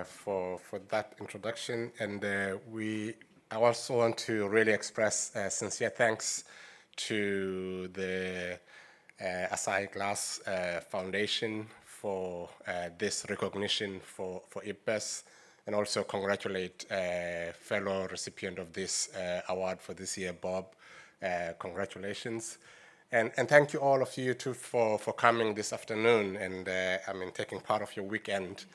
for that introduction, and I also want to really express sincere thanks to the Asahi Glass Foundation for this recognition for Ipbes, and also congratulate fellow recipient of this award for this year, Bob. Congratulations. And thank you all of you too for coming this afternoon and taking part of your weekend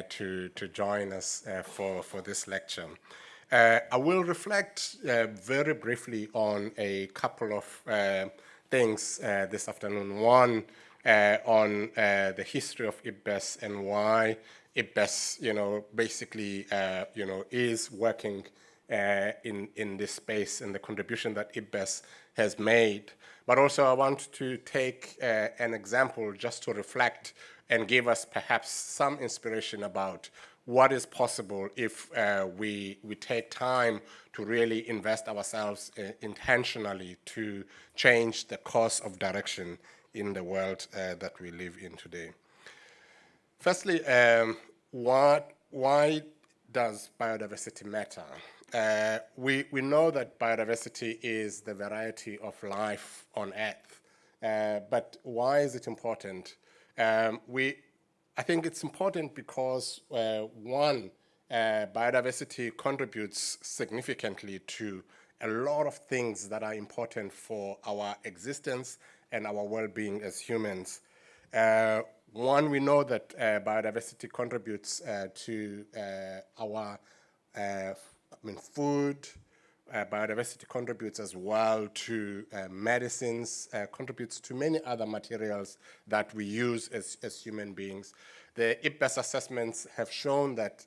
to join us for this lecture. I will reflect very briefly on a couple of things this afternoon. One, on the history of Ipbes and why Ipbes, basically, is working in this space and the contribution that Ipbes has made. But also I want to take an example just to reflect and give us perhaps some inspiration about what is possible if we take time to really invest ourselves intentionally to change the course of direction in the world that we live in today. Firstly, why does biodiversity matter? We know that biodiversity is the variety of life on Earth, but why is it important? I think it's important because, one, biodiversity contributes significantly to a lot of things that are important for our existence and our well-being as humans. One, we know that biodiversity contributes to our food. Biodiversity contributes as well to medicines, contributes to many other materials that we use as human beings. The Ipbes assessments have shown that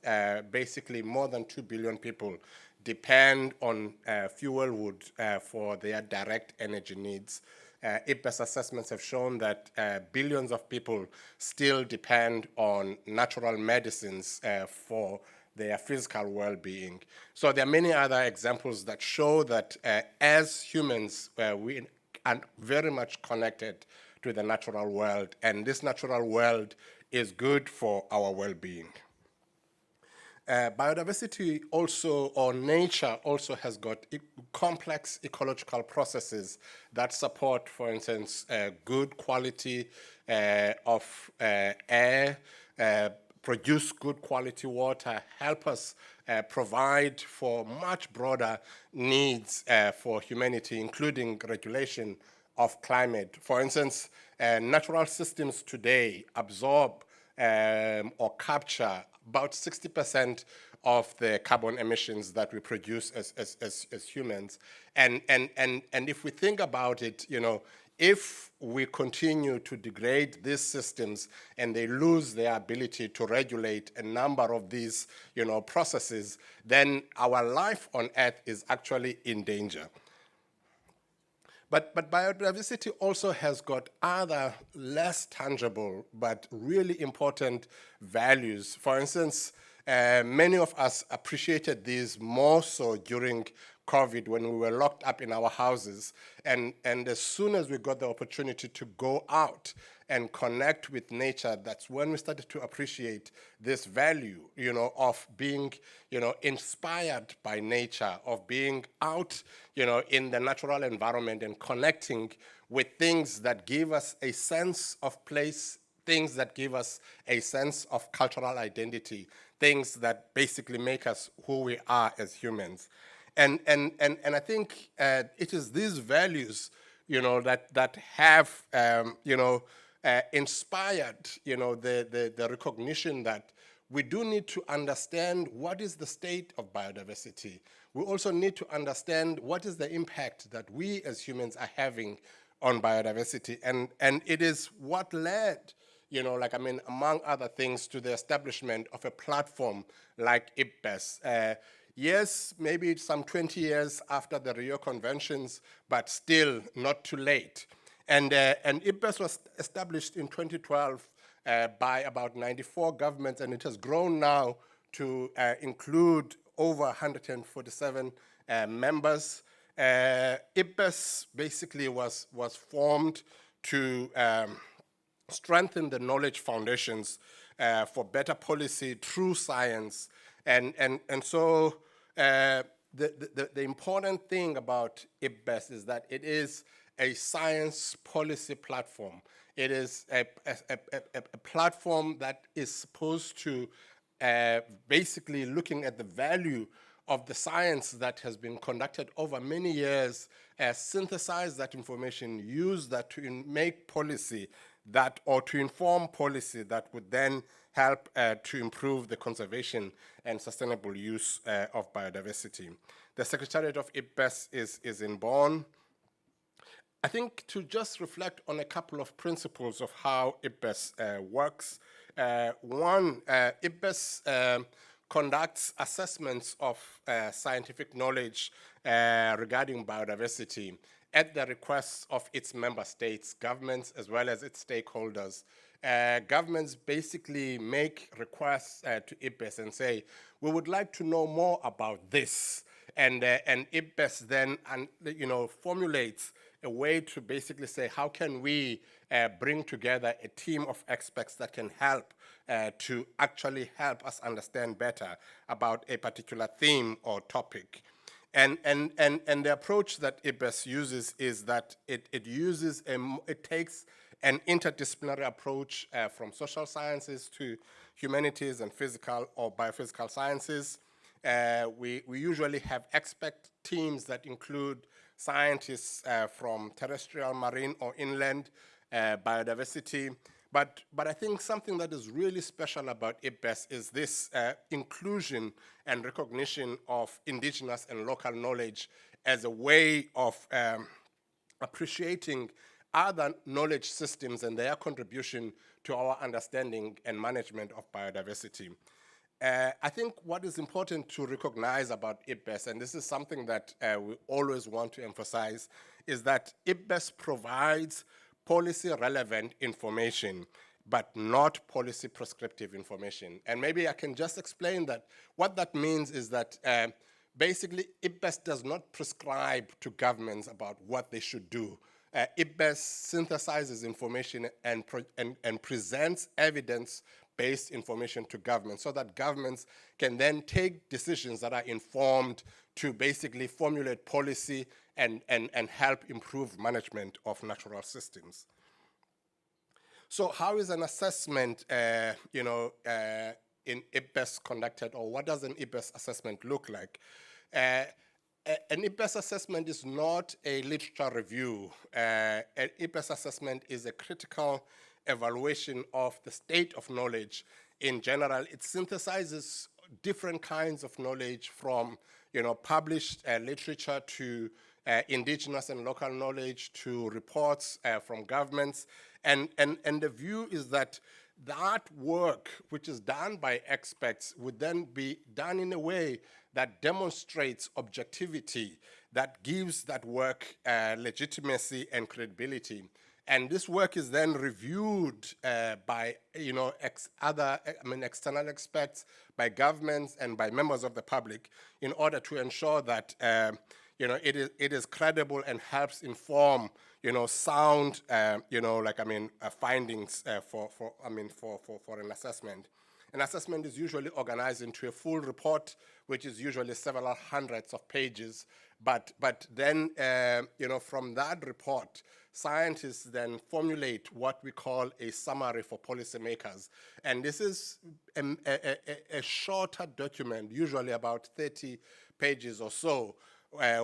basically more than 2 billion people depend on fuel wood for their direct energy needs. Ipbes assessments have shown that billions of people still depend on natural medicines for their physical well-being. So there are many other examples that show that as humans, we are very much connected to the natural world, and this natural world is good for our well-being. Biodiversity also, or nature also, has got complex ecological processes that support, for instance, good quality of air, produce good quality water, help us provide for much broader needs for humanity, including regulation of climate. For instance, natural systems today absorb or capture about 60% of the carbon emissions that we produce as humans. And if we think about it, if we continue to degrade these systems and they lose their ability to regulate a number of these, processes, then our life on Earth is actually in danger. But biodiversity also has got other less tangible but really important values. For instance, many of us appreciated these more so during COVID when we were locked up in our houses. And as soon as we got the opportunity to go out and connect with nature, that's when we started to appreciate this value, of being, inspired by nature, of being out, in the natural environment and connecting with things that give us a sense of place, things that give us a sense of cultural identity, things that basically make us who we are as humans. And I think it is these values, that have, inspired, the recognition that we do need to understand what is the state of biodiversity. We also need to understand what is the impact that we as humans are having on biodiversity. And it is what led, among other things, to the establishment of a platform like Ipbes. Yes, maybe it's some 20 years after the Rio Conventions, but still not too late. And Ipbes was established in 2012 by about 94 governments, and it has grown now to include over 147 members. Ipbes basically was formed to strengthen the knowledge foundations for better policy through science. And so the important thing about Ipbes is that it is a science policy platform. It is a platform that is supposed to basically looking at the value of the science that has been conducted over many years, synthesize that information, use that to make policy that, or to inform policy that would then help to improve the conservation and sustainable use of biodiversity. The Secretariat of Ipbes is in Bonn. I think to just reflect on a couple of principles of how Ipbes works. One, Ipbes conducts assessments of scientific knowledge regarding biodiversity at the request of its member states, governments, as well as its stakeholders. Governments basically make requests to Ipbes and say, we would like to know more about this. And Ipbes then formulates a way to basically say, how can we bring together a team of experts that can help to actually help us understand better about a particular theme or topic. And the approach that Ipbes uses is that it takes an interdisciplinary approach from social sciences to humanities and physical or biophysical sciences. We usually have expert teams that include scientists from terrestrial, marine, or inland biodiversity. But I think something that is really special about Ipbes is this inclusion and recognition of indigenous and local knowledge as a way of appreciating other knowledge systems and their contribution to our understanding and management of biodiversity. I think what is important to recognize about Ipbes, and this is something that we always want to emphasize, is that Ipbes provides policy-relevant information, but not policy-prescriptive information. And maybe I can just explain that. What that means is that basically Ipbes does not prescribe to governments about what they should do. Ipbes synthesizes information and presents evidence-based information to governments so that governments can then take decisions that are informed to basically formulate policy and help improve management of natural systems. So how is an assessment in Ipbes conducted, or what does an Ipbes assessment look like? An Ipbes assessment is not a literature review. An Ipbes assessment is a critical evaluation of the state of knowledge in general. It synthesizes different kinds of knowledge from published literature to indigenous and local knowledge to reports from governments. And the view is that that work, which is done by experts, would then be done in a way that demonstrates objectivity, that gives that work legitimacy and credibility. And this work is then reviewed by external experts, by governments, and by members of the public in order to ensure that it is credible and helps inform sound findings for an assessment. An assessment is usually organized into a full report, which is usually several hundreds of pages. But then from that report, scientists then formulate what we call a summary for policymakers. And this is a shorter document, usually about 30 pages or so,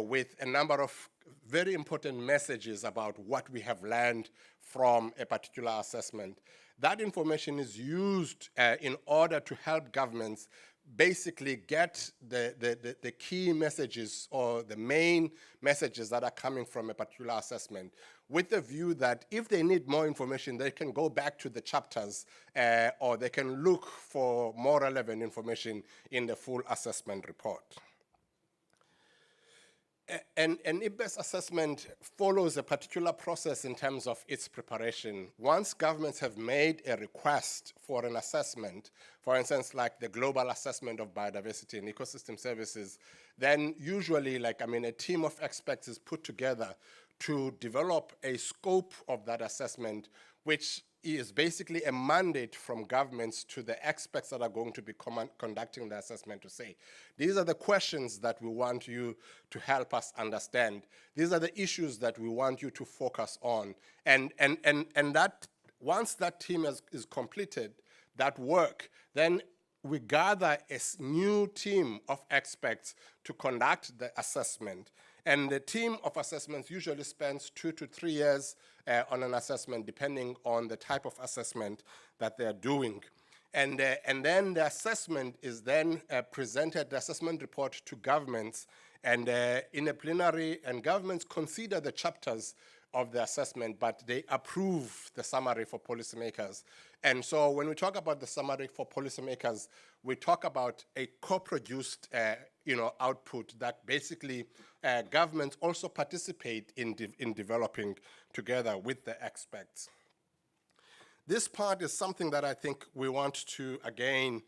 with a number of very important messages about what we have learned from a particular assessment. That information is used in order to help governments basically get the key messages or the main messages that are coming from a particular assessment, with the view that if they need more information, they can go back to the chapters or they can look for more relevant information in the full assessment report. An Ipbes assessment follows a particular process in terms of its preparation. Once governments have made a request for an assessment, for instance, like the global assessment of biodiversity and ecosystem services, then usually a team of experts is put together to develop a scope of that assessment, which is basically a mandate from governments to the experts that are going to be conducting the assessment to say, these are the questions that we want you to help us understand. These are the issues that we want you to focus on. And that, once that team is completed, that work, then we gather a new team of experts to conduct the assessment. And the team of assessments usually spends 2 to 3 years on an assessment, depending on the type of assessment that they're doing. And then the assessment is then presented, the assessment report, to governments, and in a plenary, and governments consider the chapters of the assessment, but they approve the summary for policymakers. And so when we talk about the summary for policymakers, we talk about a co-produced output that basically governments also participate in developing together with the experts. This part is something that I think we want to, again,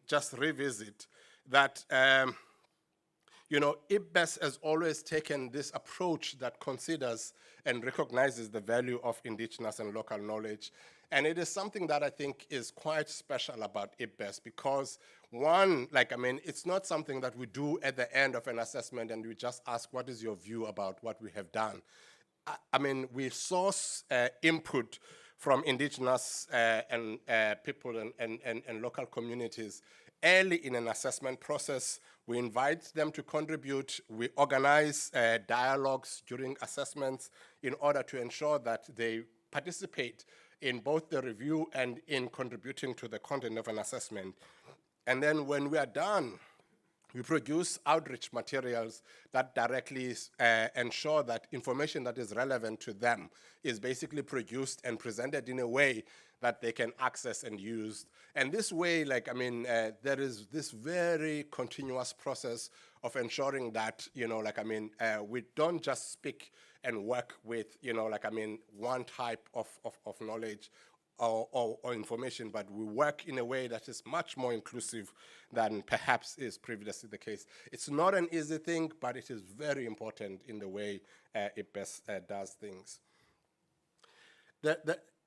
just revisit, that Ipbes has always taken this approach that considers and recognizes the value of indigenous and local knowledge. And it is something that I think is quite special about Ipbes because, one, it's not something that we do at the end of an assessment and we just ask, what is your view about what we have done? We source input from indigenous and people and local communities early in an assessment process. We invite them to contribute. We organize dialogues during assessments in order to ensure that they participate in both the review and in contributing to the content of an assessment. And then when we are done, we produce outreach materials that directly ensure that information that is relevant to them is basically produced and presented in a way that they can access and use. And this way, there is this very continuous process of ensuring that, we don't just speak and work with, one type of knowledge or information, but we work in a way that is much more inclusive than perhaps is previously the case. It's not an easy thing, but it is very important in the way Ipbes does things.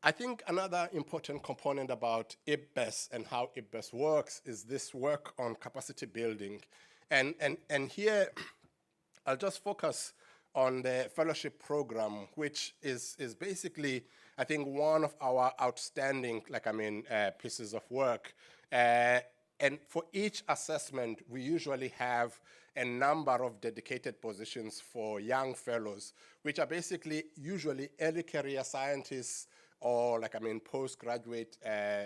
I think another important component about Ipbes and how Ipbes works is this work on capacity building. And here, I'll just focus on the fellowship program, which is basically, I think, one of our outstanding, pieces of work. And for each assessment, we usually have a number of dedicated positions for young fellows, which are basically usually early career scientists or postgraduate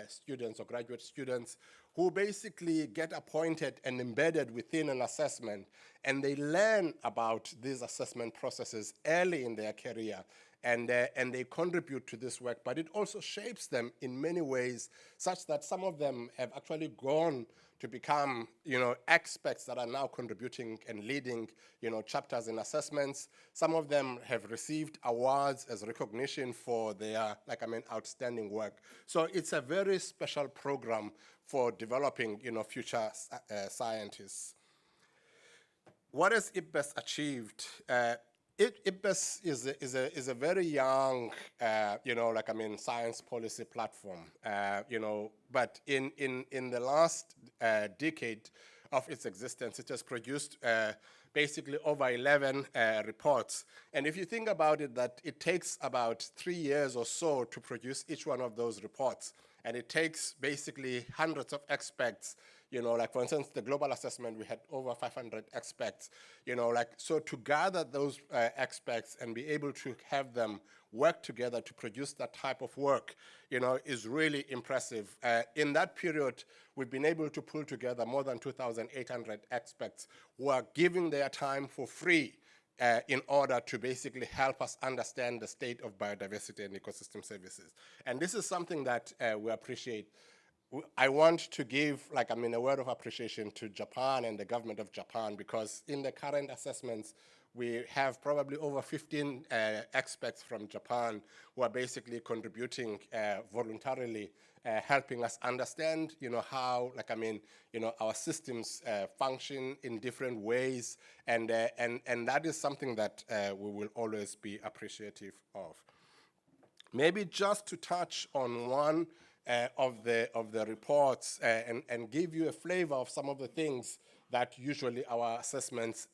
students or graduate students who basically get appointed and embedded within an assessment, and they learn about these assessment processes early in their career, and they contribute to this work, but it also shapes them in many ways, such that some of them have actually gone to become, experts that are now contributing and leading, chapters in assessments. Some of them have received awards as recognition for their, outstanding work. So it's a very special program for developing, future scientists. What has Ipbes achieved? Ipbes is a very young, science policy platform, but in the last decade of its existence, it has produced basically over 11 reports. And if you think about it, that it takes about 3 years or so to produce each one of those reports, and it takes basically hundreds of experts, for instance, the global assessment, we had over 500 experts, so to gather those experts and be able to have them work together to produce that type of work, is really impressive. In that period, we've been able to pull together more than 2,800 experts who are giving their time for free in order to basically help us understand the state of biodiversity and ecosystem services. And this is something that we appreciate. I want to give, a word of appreciation to Japan and the government of Japan, because in the current assessments, we have probably over 15 experts from Japan who are basically contributing voluntarily, helping us understand, how, our systems function in different ways, and that is something that we will always be appreciative of. Maybe just to touch on one of the reports and give you a flavor of some of the things that usually our assessments,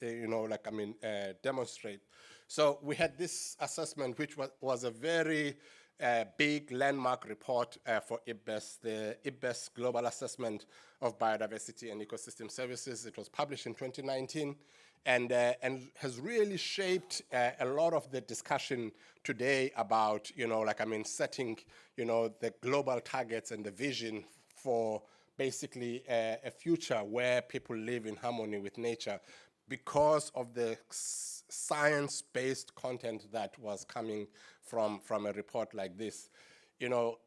demonstrate. So we had this assessment, which was a very big landmark report for Ipbes, the Ipbes Global Assessment of Biodiversity and Ecosystem Services. It was published in 2019 and has really shaped a lot of the discussion today about, setting, the global targets and the vision for basically a future where people live in harmony with nature because of the science-based content that was coming from a report like this.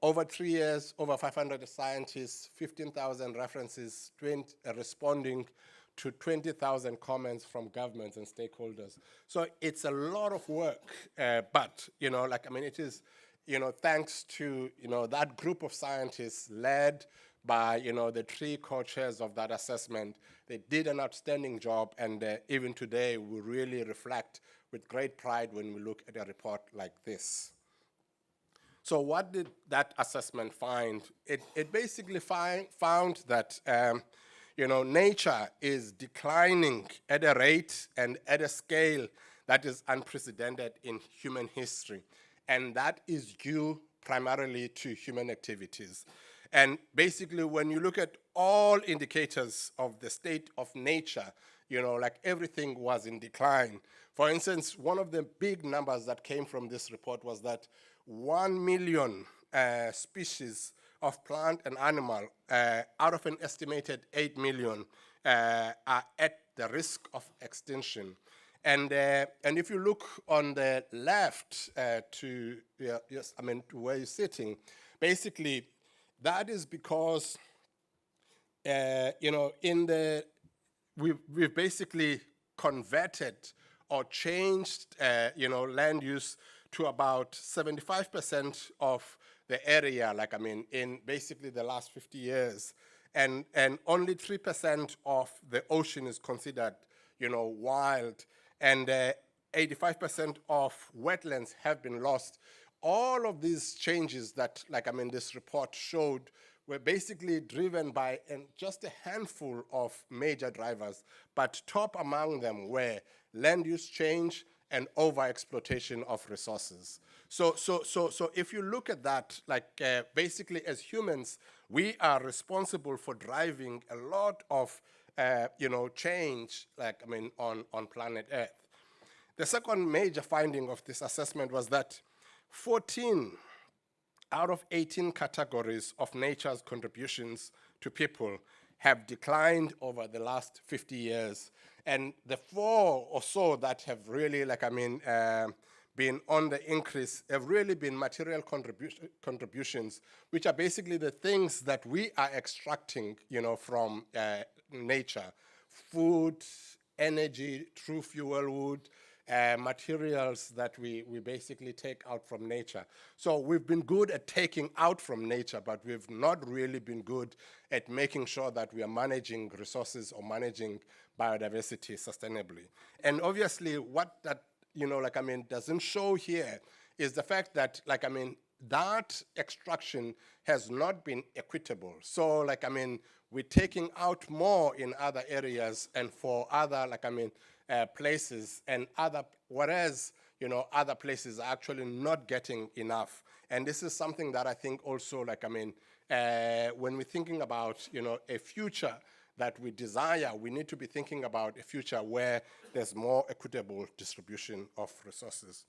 Over 3 years, over 500 scientists, 15,000 references, responding to 20,000 comments from governments and stakeholders. So it's a lot of work, but, it is, thanks to, that group of scientists led by, the 3 co-chairs of that assessment. They did an outstanding job, and even today, we really reflect with great pride when we look at a report like this. So what did that assessment find? It basically found that, nature is declining at a rate and at a scale that is unprecedented in human history. And that is due primarily to human activities. And basically, when you look at all indicators of the state of nature, everything was in decline. For instance, one of the big numbers that came from this report was that 1 million species of plant and animal out of an estimated 8 million are at the risk of extinction. And if you look on the left to where you're sitting, basically, that is because, we've basically converted or changed, land use to about 75% of the area, in basically the last 50 years. And only 3% of the ocean is considered, wild. And 85% of wetlands have been lost. All of these changes that, this report showed were basically driven by just a handful of major drivers, but top among them were land use change and overexploitation of resources. So if you look at that, basically as humans, we are responsible for driving a lot of, change, on planet Earth. The second major finding of this assessment was that 14 out of 18 categories of nature's contributions to people have declined over the last 50 years. And the 4 or so that have really, been on the increase have really been material contributions, which are basically the things that we are extracting, from nature. Food, energy, true fuel wood, materials that we basically take out from nature. So we've been good at taking out from nature, but we've not really been good at making sure that we are managing resources or managing biodiversity sustainably. And obviously what that, doesn't show here is the fact that, that extraction has not been equitable. So, we're taking out more in other areas and for other, places and whereas, other places are actually not getting enough. And this is something that I think also, when we're thinking about, a future that we desire, we need to be thinking about a future where there's more equitable distribution of resources.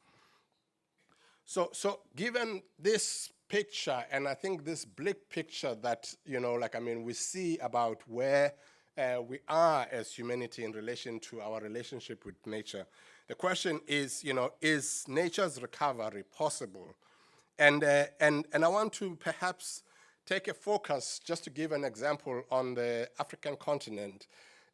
So given this picture, and I think this bleak picture that, we see about where we are as humanity in relation to our relationship with nature, the question is, is nature's recovery possible? And I want to perhaps take a focus just to give an example on the African continent,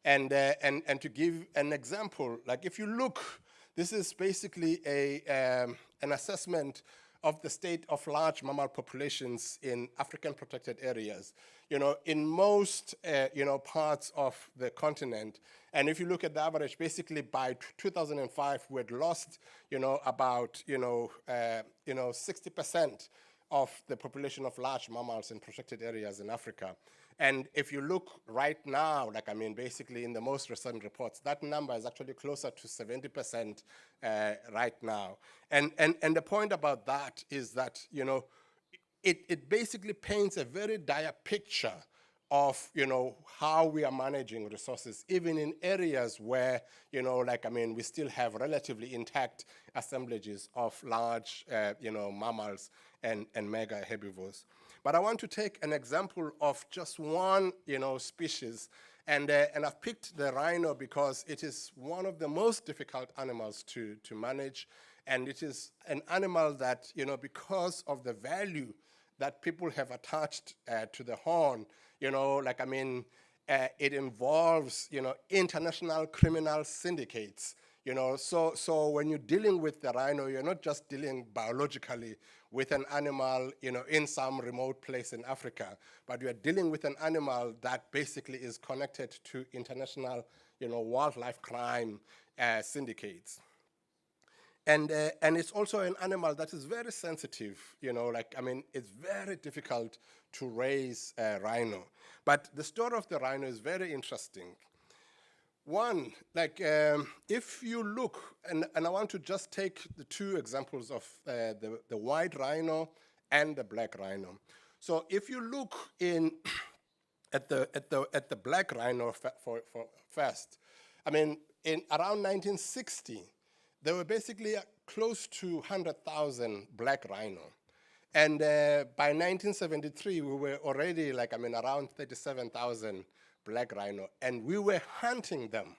and to give an example, if you look, this is basically an assessment of the state of large mammal populations in African protected areas. in most, parts of the continent. And if you look at the average, basically by 2005, we had lost, about, 60% of the population of large mammals in protected areas in Africa. And if you look right now, basically in the most recent reports, that number is actually closer to 70% right now. And the point about that is that, it basically paints a very dire picture of, how we are managing resources, even in areas where, we still have relatively intact assemblages of large, mammals and mega herbivores. But I want to take an example of just one, species, and I've picked the rhino because it is one of the most difficult animals to manage, and it is an animal that, because of the value that people have attached to the horn, it involves, international criminal syndicates. So when you're dealing with the rhino, you're not just dealing biologically with an animal, in some remote place in Africa, but you're dealing with an animal that basically is connected to international, wildlife crime syndicates. And it's also an animal that is very sensitive, it's very difficult to raise a rhino. But the story of the rhino is very interesting. One, if you look, and I want to just take the two examples of the white rhino and the black rhino. So if you look at the black rhino for first, in around 1960, there were basically close to 100,000 black rhino. And by 1973, we were already around 37,000 black rhino, and we were hunting them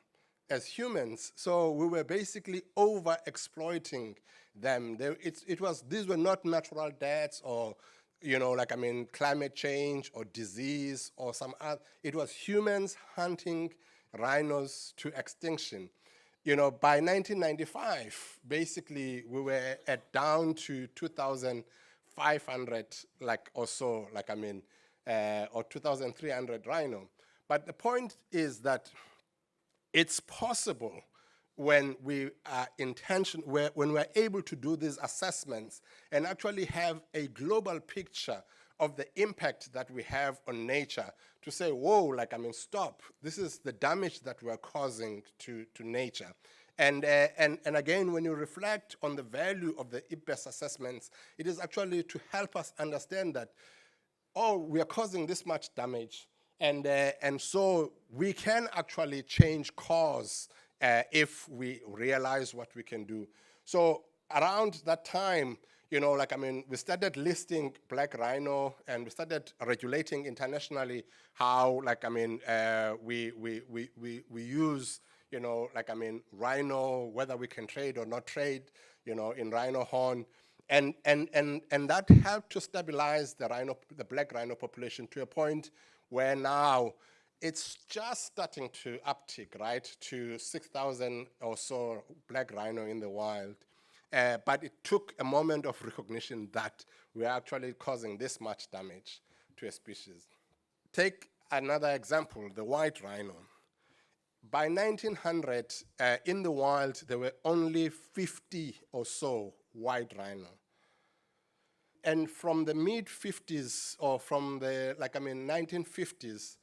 as humans, so we were basically over-exploiting them. These were not natural deaths or, climate change or disease or some other. It was humans hunting rhinos to extinction. By 1995, basically, we were down to 2,500, or 2,300 rhino. But the point is that it's possible when we are when we're able to do these assessments and actually have a global picture of the impact that we have on nature, to say, whoa, stop. This is the damage that we're causing to nature. And again, when you reflect on the value of the Ipbes assessments, it is actually to help us understand that, we are causing this much damage, and so we can actually change course if we realize what we can do. So around that time, we started listing black rhino, and we started regulating internationally how, we use, rhino, whether we can trade or not trade, in rhino horn. And that helped to stabilize the black rhino population to a point where now it's just starting to uptick, right, to 6,000 or so black rhino in the wild. But it took a moment of recognition that we are actually causing this much damage to a species. Take another example, the white rhino. By 1900, in the wild, there were only 50 or so white rhino. And from the mid-50s, or from the 1950s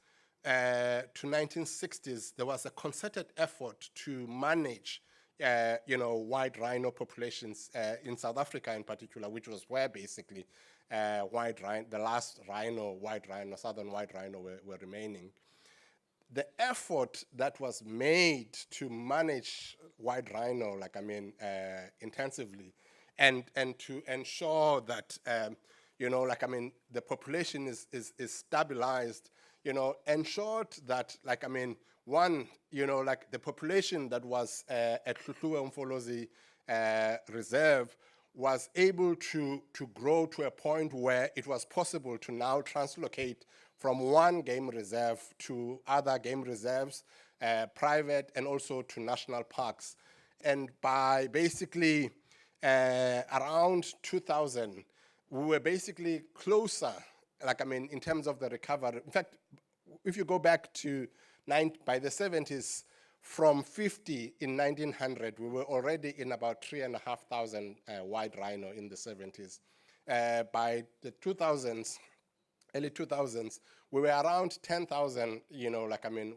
to 1960s, there was a concerted effort to manage white rhino populations in South Africa in particular, which was where basically the last white rhino, southern white rhino were remaining. The effort that was made to manage white rhino, intensively, and to ensure that, the population is stabilized, ensured that, one, the population that was at Tlhotloe Umfolozi Reserve was able to grow to a point where it was possible to now translocate from one game reserve to other game reserves, private and also to national parks. And by basically around 2000, we were basically closer in terms of the recovery, in fact, if you go back to by the 70s, from 50 in 1900, we were already in about 3,500 white rhino in the 70s. By the 2000s, early 2000s, we were around 10,000,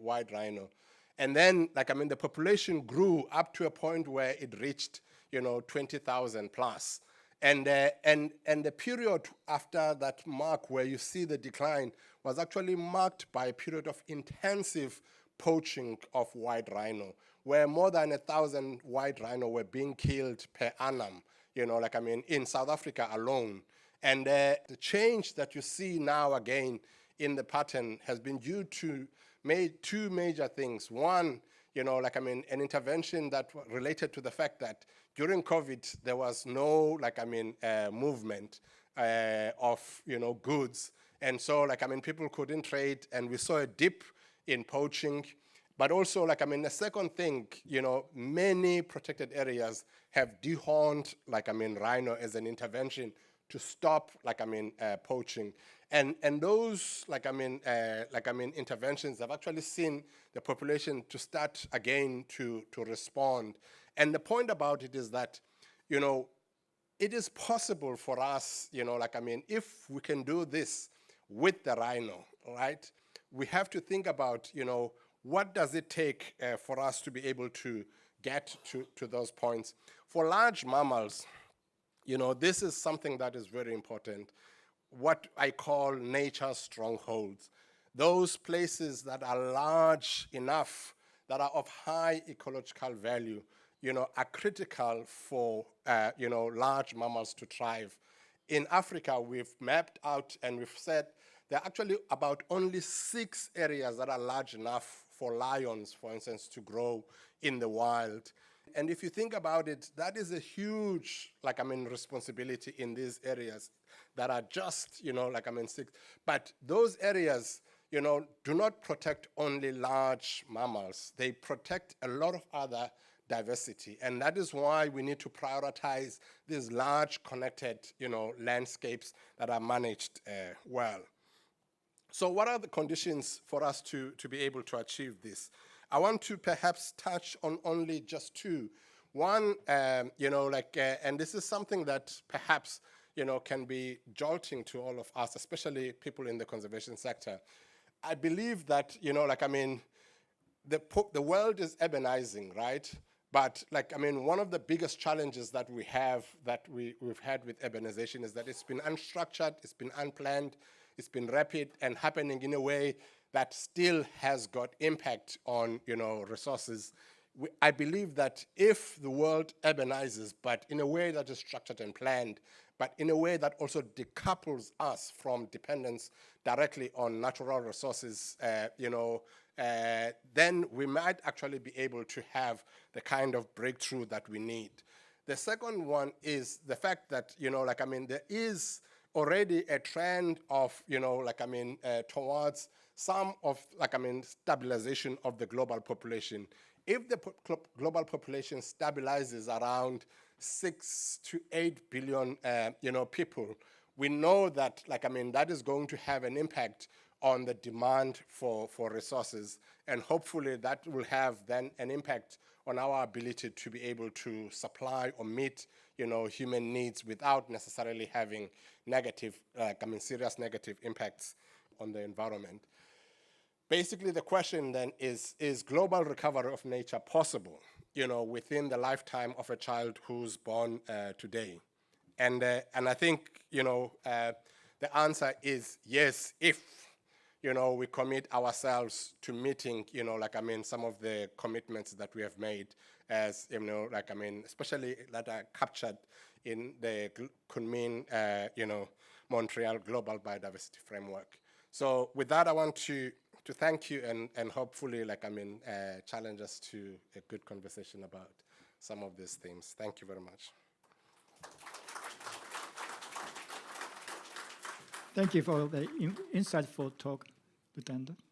white rhino. And then, the population grew up to a point where it reached, 20,000 plus. And the period after that mark where you see the decline was actually marked by a period of intensive poaching of white rhino, where more than 1,000 white rhino were being killed per annum, in South Africa alone. And the change that you see now again in the pattern has been due to two major things. One, an intervention that related to the fact that during COVID, there was no, movement of, goods. And so, people couldn't trade, and we saw a dip in poaching. But also, the second thing, many protected areas have dehorned, rhino as an intervention to stop, poaching. And those, interventions have actually seen the population to start again to respond. And the point about it is that, it is possible for us, if we can do this with the rhino, right? We have to think about, what does it take for us to be able to get to those points? For large mammals, this is something that is very important. What I call nature strongholds. Those places that are large enough, that are of high ecological value, are critical for, large mammals to thrive. In Africa, we've mapped out and we've said there are actually about only 6 areas that are large enough for lions, for instance, to grow in the wild. And if you think about it, that is a huge, responsibility in these areas that are just, 6. But those areas, do not protect only large mammals. They protect a lot of other diversity. And that is why we need to prioritize these large connected, landscapes that are managed well. So what are the conditions for us to be able to achieve this? I want to perhaps touch on only just 2. One, and this is something that perhaps, can be jolting to all of us, especially people in the conservation sector. I believe that, the world is urbanizing, right? But one of the biggest challenges that we have, that we've had with urbanization, is that it's been unstructured, it's been unplanned, it's been rapid and happening in a way that still has got impact on, resources. I believe that if the world urbanizes, but in a way that is structured and planned, but in a way that also decouples us from dependence directly on natural resources, then we might actually be able to have the kind of breakthrough that we need. The second one is the fact that, there is already a trend of, towards some of, stabilization of the global population. If the global population stabilizes around 6 to 8 billion, people, we know that, that is going to have an impact on the demand for resources, and hopefully that will have then an impact on our ability to be able to supply or meet, human needs without necessarily having negative, serious negative impacts on the environment. Basically, the question then is global recovery of nature possible, within the lifetime of a child who's born today? And I think, the answer is yes, if, we commit ourselves to meeting, some of the commitments that we have made as, especially that are captured in the Kunming, Montreal Global Biodiversity Framework. So with that, I want to thank you and hopefully, challenge us to a good conversation about some of these themes. Thank you very much. Thank you for the insightful talk, Lieutenant.